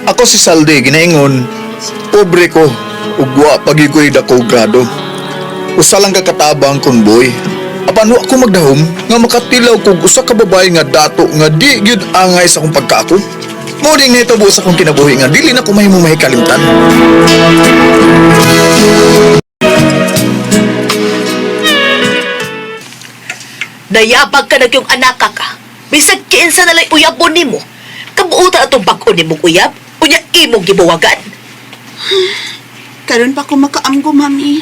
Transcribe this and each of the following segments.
Ako si Saldi, ginaingon, pobre ko, ugwa pagi ko'y dako grado. Usa lang kakatabang kon boy. Apano ako magdahom nga makatilaw kog usa ka babae nga dato nga di gyud angay sa akong pagkaako. Mo ding nahitabo sa akong kinabuhi nga dili na ko mahimo mahikalimtan. Nayabag ka na yung anak ka. Bisag kiinsa na lang uyabon nimo. Kabuutan atong bag-o nimong uyab. Unya imong gibuwagan. Karon pa ko makaamgo, mami.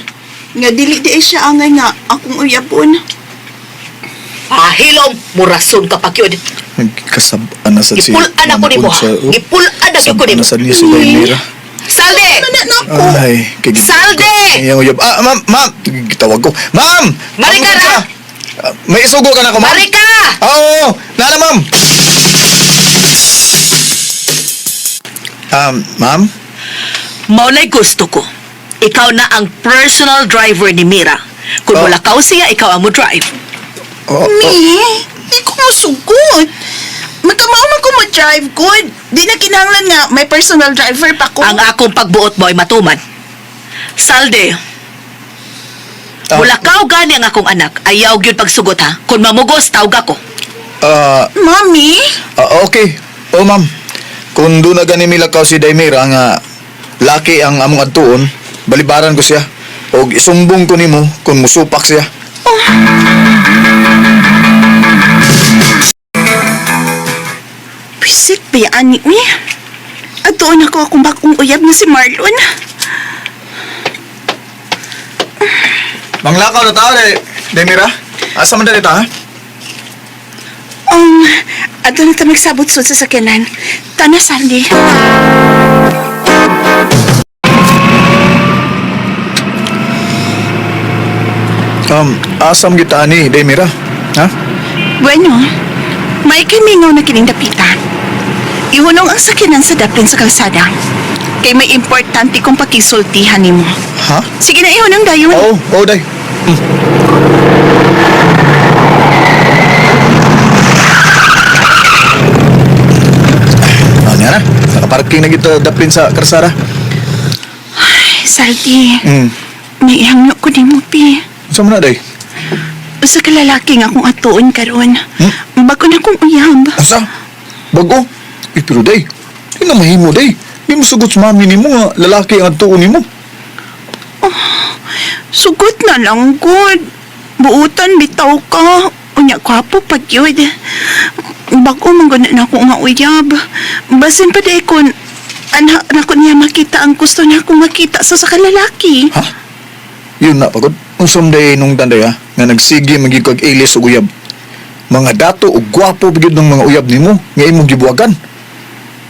Nga dili di siya angay nga akong uyabon. Hilom, murason ka pa yun. Nagkasabaan na sa si... Gipulan ako nimo ha. Gipulan na ko nimo. Sabaan na sa niya si Daimira. Salde! Ay, Salde! Yang uyab. Ma'am! Tawag ko. Ma'am! Marika Ano na! ka? May isugo ka na ko, ma'am? Marika! Oo! Nala, ma'am! Ma'am? Maunay gusto ko. Ikaw na ang personal driver ni Mira. Kung wala ka siya, ikaw ang mo drive. Mi, di ko masugot. Magkamao ko mag-drive ko. Di na kinahanglan nga may personal driver pa ko. Ang akong pagbuot mo ay matuman. Salde, wala ka o gani ang akong anak. Ayaw gyud pagsugot ha. Kung mamugos, tawag ako. Mami? Okay. Oo, ma'am. Kung doon na gani milakaw si Daimira nga laki ang among adtuon, balibaran ko siya. O isumbong ko nimo kung musupak siya. Pisit ba yan ni mi? At doon ako akong bakong uyab na si Marlon. Manglakaw na tao, Daimira. Asa man dali ta, ha? Ato na ta magsabot sa sakyanan. Tana, Sandy. Asam kita ni Daimira. Ha? Bueno, may kimingaw na kining dapitan. Ihunong ang sakyanan sa daplin sa kalsada. Kay may importante kong pakisultihan nimo. Ha? Sige na, ihunong dayon. Oo, day. Ano na? Nakaparking na kita daplin sa karsada. Ay, Saldi. Hmm. May ihangyo ko nimo, Pi. Saan mo na, day? Sa kalalaking akong atuon karon. Bago na kong uyab. Asa? Bago? Pero day, di na mahimo, day. Di mo sugot sa mami ni mo nga lalaki ang tuon ni mo. Sugot na lang, good. Buutan, bitaw ka. Unya, kwapo pa, yun. Bago mangguna na ako nga uyab. Basin pa day kon, anak na ko niya makita ang gusto niya akong makita sa kalalaki. Ha? Yun na, pagod. Ang someday nung tanday, ha? Nga nagsige magigag ilis o uyab. Mga dato o gwapo bigid ng mga uyab ni mo. Nga imong gibuwagan.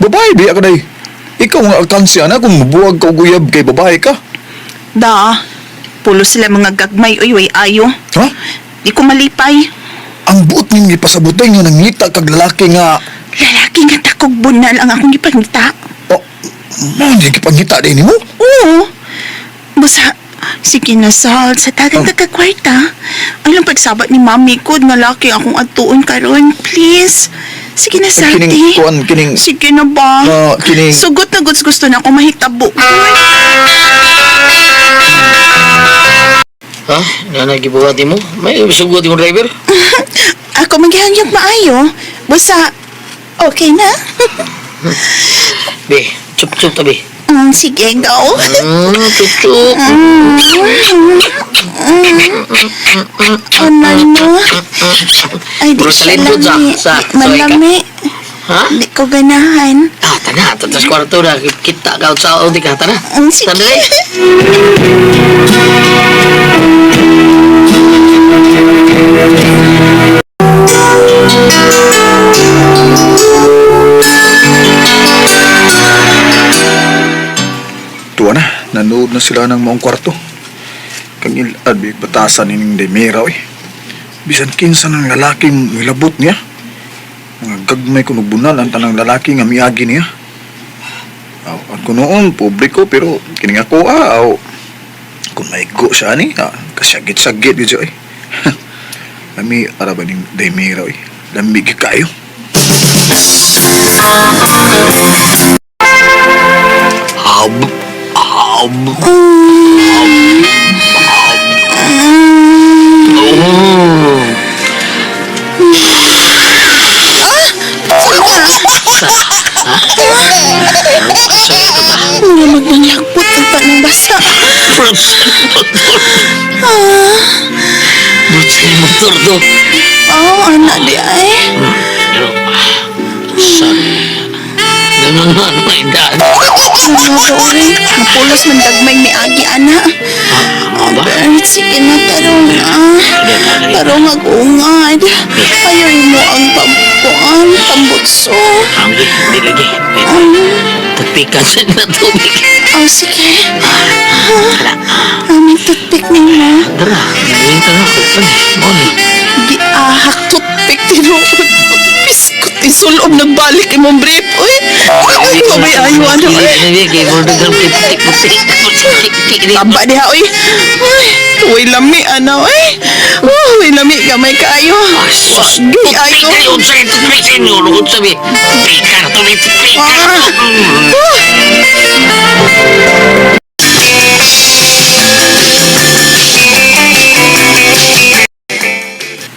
Babae, biya ka day. Ikaw nga alkansya na kung mabuwag ka o uyab kay babae ka. Da, pulo sila mga gagmay uy ayo. Ha? Di ko malipay. Ang buot ninyo ipasabutay nga nangita kag lalaki nga... Lalaki nga takog bunal ang akong gipangita. Oh, hindi kipangita din ni mo? Oo. Basta, sige na, Sal. Sa tagang kakakwarta. Alam pagsabat ni mami ko nga laki akong atuon karon. Please. Sige na, Salty. Kining kuan, kining... Sige na ba? kining... Sugot na gusto na akong mahitabo. Ha? Nanagibuhat mo? May sugot yung driver? Ako maghihangyag maayo. Basta, okay na? Be, chup-chup tabi. Sige, go. Chup-chup. Ano no? Ay, di Puro siya talento lami. sa Malami. Ha? Di ko ganahan. Tana. Tatas kwarto na. Kita ka sa di ka. Tana. Sige. Tana Tuwa na, nanood na sila ng maong kwarto. Kang ilad, batasan ni Daimira, eh. Bisan kinsa ng lalaking milabot niya. Mga gagmay kunubunan ang tanang lalaki nga miagi niya. kunoon, publiko, pero kining ako, kung maigo siya ni, kasyagit-sagit yun siya, eh. Lami, araba ni Daimira, eh. Lamig kayo. Nga magmanlakpot ang panang basa. Butsa yung motor do. Anak di ay. Pero, sorry. Ganun nga naman yung daan. Sorry, napulos man dagmay ni Agi, anak. Bert, sige na, pero mag-ungad. Ayaw mo ang pampuan, pambutso. Hindi lagi. Tagpikasan na tubig. Sige. Aming toothpick ni mo. Tara, nagawin ka na ako. Ano? Giahak toothpick tinuod. Biskot isulob nagbalik imong brief. Uy, may ayo ano eh. Hindi, kaya mo nagang pitik-pitik. Taba diha, uy. Uy, lami, ano, uy. Uy, lami, gamay kaayo. Wagi, ayo. Tupik sa tupik sa inyo. Lukod sabi. Pikar, tupik.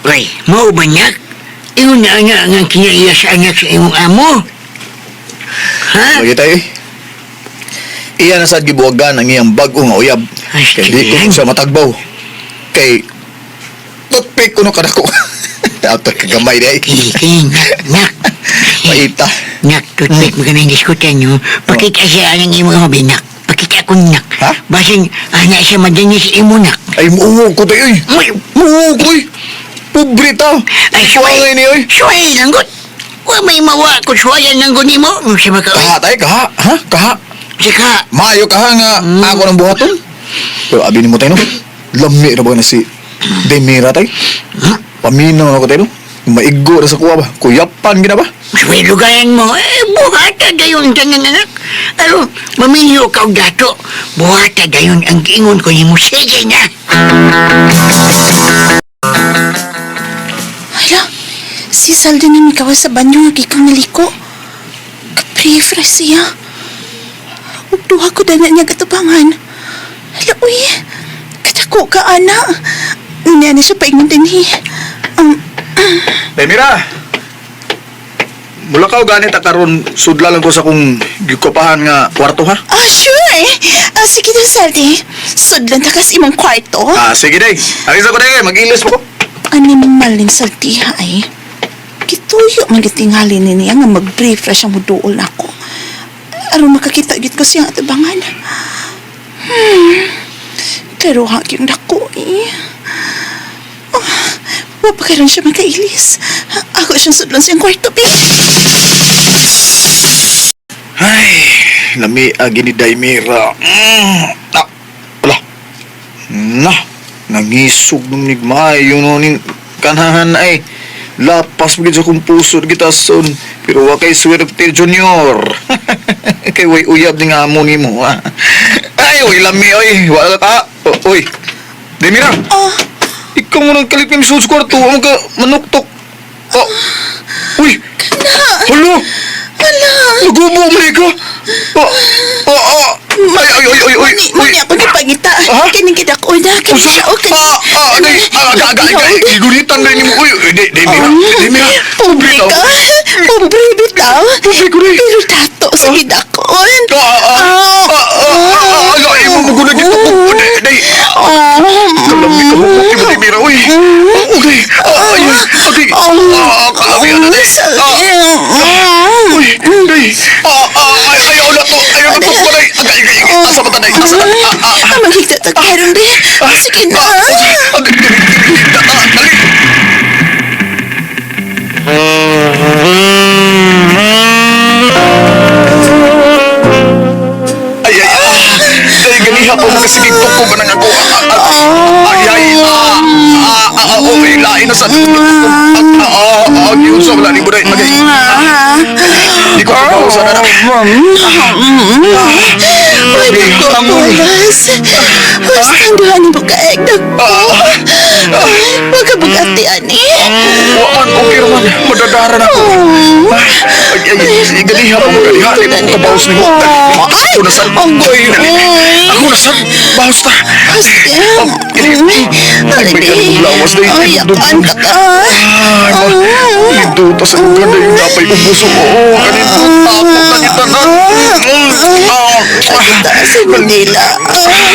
Ray, mau banyak? Ingon na nga ang kinaiya sa anak sa imong amo. Ha? Lagi tayo, eh. Iya na sad gibuwagan ang iyang bag-o nga uyab. Ay, Kay di ko kailan? siya matagbaw. Kay toothpick ko no kada ko. Ato kagamay di ay. Nak. Maita. Nak, tutpik mo ka na yung diskutan nyo. Pakikasya ang imong hobi, nak. Pakikakon, nak. Ha? Basing, anak siya madanya sa imo, nak. Ay muog ko tayo, eh. Ay, Muog ko, eh. Pobre tao. Ay, Suwangay ni, oy. Suway lang, gut. Wa may mawa ko suwayan ng guni mo. Siya maka, Kaha tayo, kaha. Ha? Kaha. sika. Mayo kaha nga ako ng buhaton. Pero abi ni mo tayo, no? Lami na ba na si Demira tayo? Paminaw na ko tayo, no? Maigo na sa kuwa ba? Kuyapan gina ba? Suway lugayan mo. Buhata dayon tanan anak. Alo, maminyo ka og dato. Buhata dayon ang giingon ko ni mo. Sige na. Hala, si Saldo ni Mikawa sa banyo nga gikang naliko. Kapre-fresh siya. Ugduha ko dana niya katabangan. Hala, uy, katako ka, ana. Niya na siya paingon din eh. Demira! Mula ka o ganit karon sudla lang ko sa kong gikopahan nga kwarto, ha? Sure. Sige na, Saldi. Sudlan na kas imong kwarto. Sige day. Agis ako day, mag-ilis mo ko. Animal din Saldi, ha, ay. Kituyo, magitingali ni niya nga mag-brief ra siya mo dool ako. Aron makakita git ko siyang atabangan. Pero hagyong dako, eh. Wapakaroon siya magkailis. Ako siyang sudlan siyang kwarto, pi. Ay, lami agi ni Daimira. Wala. Nangisog nung nigmayo no ning kanahan ay. Lapas mo sa kong puso kita son. Pero wa kay swerte junior. Kay way uyab ni nga amo ni mo. Ay, way lami oy. Wala ka. Oy. Daimira. Ikaw mo nang kalipin sa kwarto. Ang ka manuktok. Uy. Hello. Nagubo mo ka? Ay. Manya pagipagita. Kining kidako na. Kining siya, o Gigunitan rin mo. Uy, Demira. Pobre ka. Pobre bitaw. Pobre ko rin. Pero dato sa kidakon. Ay, mo magulang ito. Kalami ka mo, Demira. Uy. Okay. Okay. Kalami ka na, day. Uy, day. Ayaw na to. Ayaw na to. Agay. Asa ba taday? Magigda tagkaroon, be. Sige na. Dali. Ay, ganiha po magkasigigtok ko ba nang ako? Ay, lain na sa... Yun sa wala ni Buday. Agay. Di ko kapawasan na. Pwede ko malas. Basta ang duhan mo kaeg na ko. Huwag ka bugati, ani. Waan, okay naman. Madadaran ako. Ay, ganihan mo, ganihan. Di mo ko kabawas ni mo. Ako na saan. Ako na saan. Bawas ta. Ay, may kanong lawas na Ay, akan ka ka. Dito, tas ako ka na yung napay ubuso ko. Ganito, tapos na kita na. Taas sa Manila.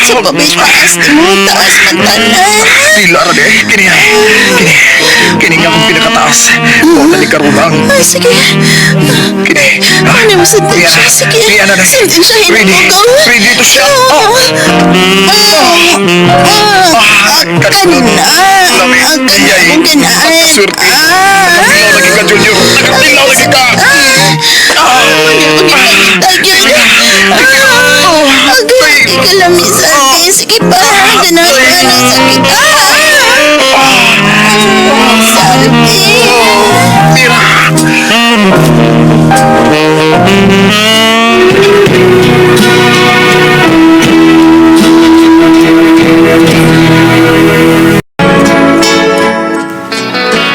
Sa pabitaas mo, taas ng tanan. Tila ra de. Kini nga akong pinakataas. O, tali karunang. Ay, sige. Kini. Ano mo sentensya? Sige. Kaya na. Sentensyahin mo Ready. ko. Ready to shot. Kanina. Ang kanina mong ganaan. Swerte. Nagkapilaw lagi ka, Junior. Nagkapilaw lagi ka. Agay, ikalamisan. Sige pa. Ganahan ang sakit. Salvi. Mira.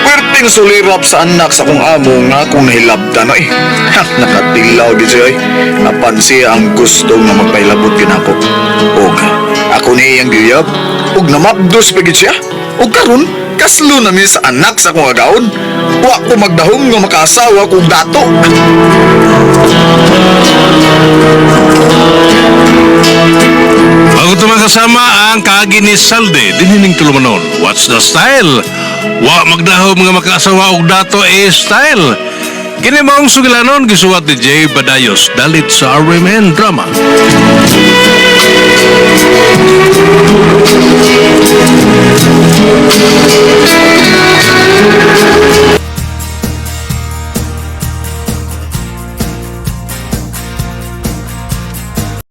Perting sulirap sa anak sa kong amo nga akong nahilabdan eh. Ha, nakatilaw di siya eh. Apan siya ang gusto nga magpailabot kinako. Og, ako niya iyang giyab. Og namapdos pagid siya. Og karon kaslo na mi sa anak sa akong agaon. Wa ko magdahom nga makaasawa kong dato. Bago ito mga kasama ang kaagi ni Salde, dinining tulumanon. What's the style? Wa magdahom nga makaasawa og dato style. Kini maong sugilanon gisuwat ni Jay Badayos dalit sa RMN Drama.